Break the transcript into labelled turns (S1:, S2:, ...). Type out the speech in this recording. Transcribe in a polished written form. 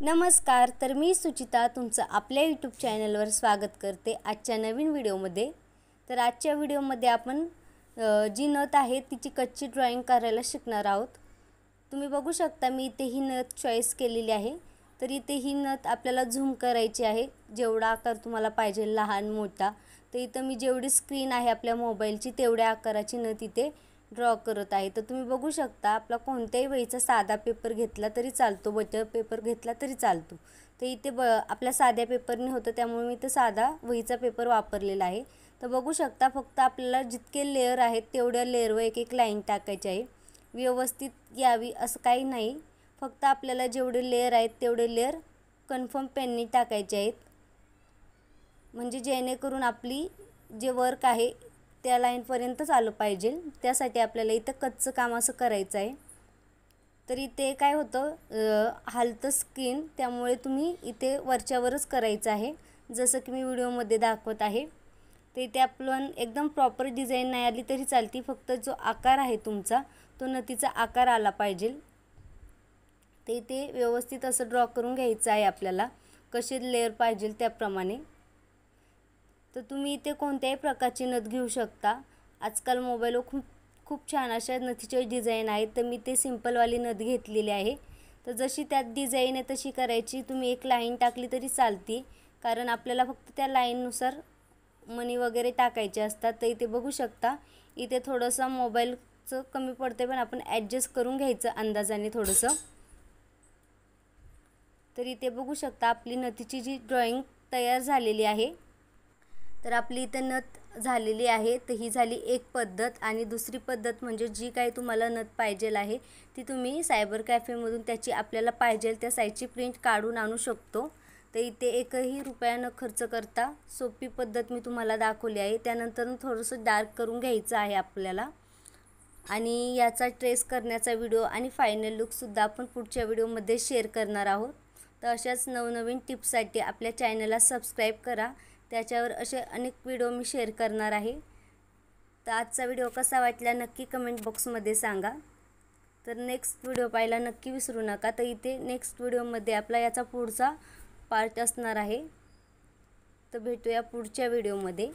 S1: नमस्कार. तर मी सुचिता तुमचं आपल्या यूट्यूब चॅनलवर स्वागत करते आजच्या नवीन व्हिडिओमध्ये. तर आजच्या व्हिडिओमध्ये आपण जी नथ आहे तिची कच्ची ड्रॉइंग करायला शिकणार आहोत. तुम्ही बघू शकता मी इथे ही नथ चॉईस केलेली आहे. तर इथे ही नथ आपल्याला झूम करायची आहे, जेवढा आकार तुम्हाला पाहिजे, लहान मोठा. तर इथं मी जेवढी स्क्रीन आहे आपल्या मोबाईलची तेवढ्या आकाराची नथ इथे ड्रॉ करत आहे. तर तुम्ही बघू शकता आपला कोणत्याही वहीचा साधा पेपर घेतला तरी चालतो, बटर पेपर घेतला तरी चालतो. तर इथे आपल्या साध्या पेपरने होतं, त्यामुळे मी इथे साधा वहीचा पेपर वापरलेला आहे. तर बघू शकता फक्त आपल्याला जितके लेअर आहेत तेवढ्या लेअरवर एक एक लाईन टाकायची आहे. व्यवस्थित यावी असं काही नाही, फक्त आपल्याला जेवढे लेअर आहेत तेवढे लेअर कन्फर्म पेनने टाकायचे आहेत, म्हणजे जेणेकरून आपली जे वर्क आहे त्या लाईनपर्यंतच आलं पाहिजे. त्यासाठी आपल्याला इथं कच्चं काम असं करायचं आहे. तर इथे काय होतं, हालतं स्क्रीन, त्यामुळे तुम्ही इथे वरच्यावरच करायचं आहे, जसं की मी व्हिडिओमध्ये दाखवत आहे. तर इथे आपण एकदम प्रॉपर डिझाईन नाही आली तरी चालती, फक्त जो आकार आहे तुमचा तो नथीचा आकार आला पाहिजे. ते इथे व्यवस्थित असं ड्रॉ करून घ्यायचं आहे आपल्याला, कसे लेअर पाहिजे त्याप्रमाणे. तर तुम्ही इथे कोणत्याही प्रकारची नथ घेऊ शकता. आजकाल मोबाईलवर खूप छान अशा नथीचे डिझाईन आहेत. तर मी ते सिंपलवाली नथ घेतलेली आहे. तर जशी त्यात डिझाईन आहे तशी करायची. तुम्ही एक लाईन टाकली तरी चालते, कारण आपल्याला फक्त त्या लाईननुसार मणी वगैरे टाकायचे असतात. तर इथे बघू शकता इथे थोडंसं मोबाईलचं कमी पडते, पण आपण ॲडजस्ट करून घ्यायचं अंदाजाने थोडंसं. तर इथे बघू शकता आपली नथीची जी ड्रॉइंग तयार झालेली आहे. तर आपली इथे नथ झालेली आहे. तर ही झाली एक पद्धत. आणि दुसरी पद्धत म्हणजे जी काही तुम्हाला नथ पाहिजेल आहे ती तुम्ही सायबर कॅफेमधून त्याची आपल्याला पाहिजेल त्या साईजची प्रिंट काढून आणू शकतो. तर इथे एकही रुपया न खर्च करता सोपी पद्धत मी तुम्हाला दाखवली आहे. त्यानंतर थोडंसं डार्क करून घ्यायचं आहे आपल्याला, आणि याचा ट्रेस करण्याचा व्हिडिओ आणि फायनल लुकसुद्धा आपण पुढच्या व्हिडिओमध्ये शेअर करणार आहोत. तर अशाच नवनवीन टिप्ससाठी आपल्या चॅनलला सबस्क्राईब करा, त्याच्यावर असे अनेक व्हिडिओ मी शेअर करणार आहे. तर आजचा व्हिडिओ कसा वाटला नक्की कमेंट बॉक्समध्ये सांगा. तर नेक्स्ट व्हिडिओ पाहायला नक्की विसरू नका. तर इथे नेक्स्ट व्हिडिओमध्ये आपला याचा पुढचा पार्ट असणार आहे. तर भेटूया पुढच्या व्हिडिओमध्ये.